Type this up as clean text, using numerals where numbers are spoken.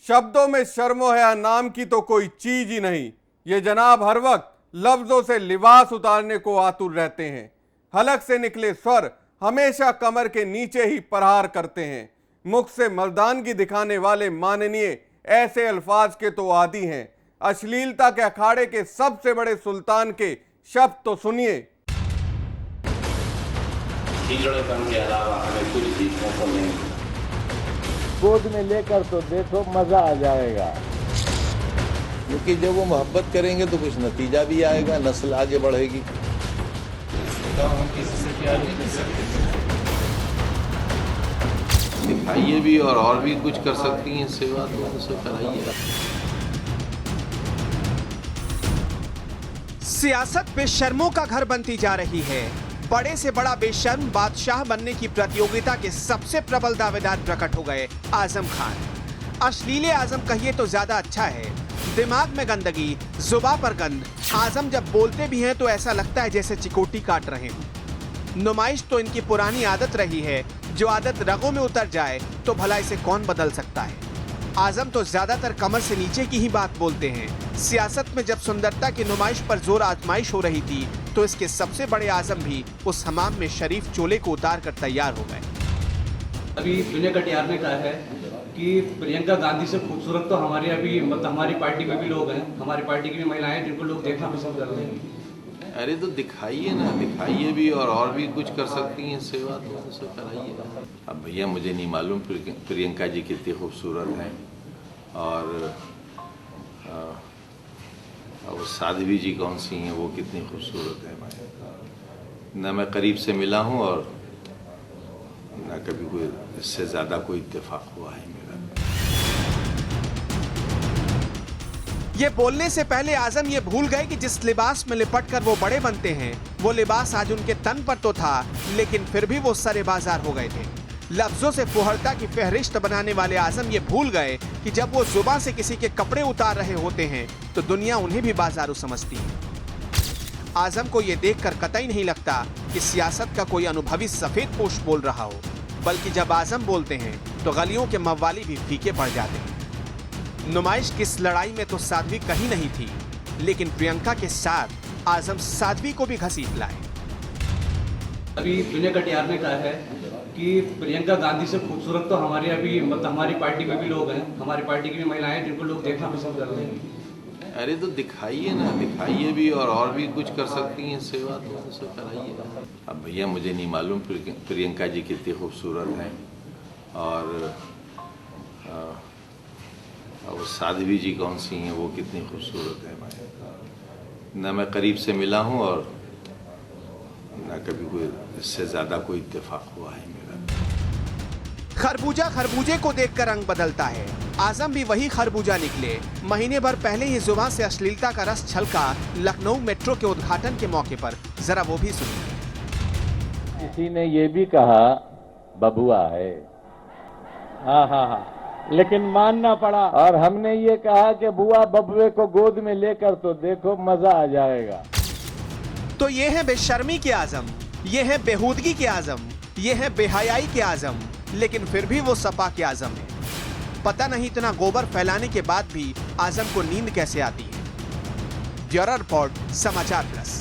शब्दों में शर्मो हया नाम की तो कोई चीज ही नहीं। ये जनाब हर वक्त लफ्जों से लिबास उतारने को आतुर रहते हैं। हलक से निकले स्वर हमेशा कमर के नीचे ही प्रहार करते हैं। मुख से मर्दानगी दिखाने वाले माननीय ऐसे अल्फाज के तो आदी हैं। अश्लीलता के अखाड़े के सबसे बड़े सुल्तान के शब्द तो सुनिए। के अलावा हमें कुछ सीखने को नहीं। गोद में लेकर तो देखो मजा आ जाएगा, क्योंकि जब वो मोहब्बत करेंगे तो कुछ नतीजा भी आएगा, नस्ल आगे बढ़ेगी। हम किसी से प्यार नहीं कर सकते। दिखाइए भी और भी कुछ कर सकती हैं सेवा तो उनसे कराइए। सियासत बेशर्मों का घर बनती जा रही है। बड़े से बड़ा बेशर्म बादशाह बनने की प्रतियोगिता के सबसे प्रबल दावेदार प्रकट हो गए आजम खान। अश्लीले आजम कहिए तो ज्यादा अच्छा है। दिमाग में गंदगी, जुबां पर गंद। आजम जब बोलते भी हैं तो ऐसा लगता है जैसे चिकोटी काट रहे हों। नुमाइश तो इनकी पुरानी आदत रही है। जो आदत रगों में उतर जाए तो भला इसे कौन बदल सकता है। आजम तो ज्यादातर कमर से नीचे की ही बात बोलते हैं। सियासत में जब सुंदरता की नुमाइश पर जोर आजमाइश हो रही थी तो इसके सबसे बड़े आजम भी उस हमाम में शरीफ चोले को उतार कर तैयार हो गए। अभी विनय कटियार ने कहा है कि प्रियंका गांधी से खूबसूरत तो हमारे अभी हमारी पार्टी में भी लोग हैं, हमारी पार्टी की भी महिलाएं हैं जिनको लोग देखना पसंद करते हैं। अरे तो दिखाइए ना, दिखाइए भी और भी कुछ कर सकती हैं सेवा तो उनसे कराइए। अब भैया मुझे नहीं मालूम प्रियंका जी कितनी खूबसूरत हैं और वो साध्वी जी कौन सी हैं, वो कितनी खूबसूरत है। न मैं करीब से मिला हूँ और न कभी कोई इससे ज़्यादा कोई इत्तेफाक हुआ है मेरा। ये बोलने से पहले आजम ये भूल गए कि जिस लिबास में लिपट कर वो बड़े बनते हैं वो लिबास आज उनके तन पर तो था, लेकिन फिर भी वो सरे बाजार हो गए थे। लफ्जों से फुहरता की फहरिस्त बनाने वाले आजम ये भूल गए कि जब वो जुबान से किसी के कपड़े उतार रहे होते हैं तो दुनिया उन्हें भी बाजारू समझती है। आजम को ये देखकर कतई नहीं लगता कि सियासत का कोई अनुभवी सफेद पोश बोल रहा हो, बल्कि जब आजम बोलते हैं तो गलियों के मव्वाली भी फीके पड़ जाते हैं। नुमाइश किस लड़ाई में तो साध्वी कहीं नहीं थी, लेकिन प्रियंका के साथ आजम साध्वी को भी घसीट लाए। अभी विनय कटियार ने कहा है कि प्रियंका गांधी से खूबसूरत तो हमारे अभी हमारी पार्टी में भी लोग हैं, हमारी पार्टी की भी महिलाएं हैं जिनको लोग देखना पसंद करते हैं। अरे तो दिखाइए ना, दिखाइए भी और भी कुछ कर सकती हैं सेवा तो उनसे कराइए। अब भैया मुझे नहीं मालूम प्रियंका जी कितनी खूबसूरत हैं और वो साध्वी जी कौन सी हैं, वो कितनी खूबसूरत है। न मैं करीब से मिला हूँ और न कभी कोई इससे ज़्यादा कोई इत्तेफाक हुआ है मेरा। खरबूजा खरबूजे को देखकर रंग बदलता है। आजम भी वही खरबूजा निकले। महीने भर पहले ही जुबान से अश्लीलता का रस छलका लखनऊ मेट्रो के उद्घाटन के मौके पर। जरा वो भी सुनिए। किसी ने ये भी कहा बबुआ है, हाँ, लेकिन मानना पड़ा। और हमने ये कहा कि बुआ बबुए को गोद में लेकर तो देखो मजा आ जाएगा। तो ये है बेशर्मी के आजम, ये है बेहूदगी के आजम, ये है बेहयाई के आजम, लेकिन फिर भी वो सपा के आजम है। पता नहीं इतना गोबर फैलाने के बाद भी आजम को नींद कैसे आती है। ब्यूरो रिपोर्ट, समाचार प्लस।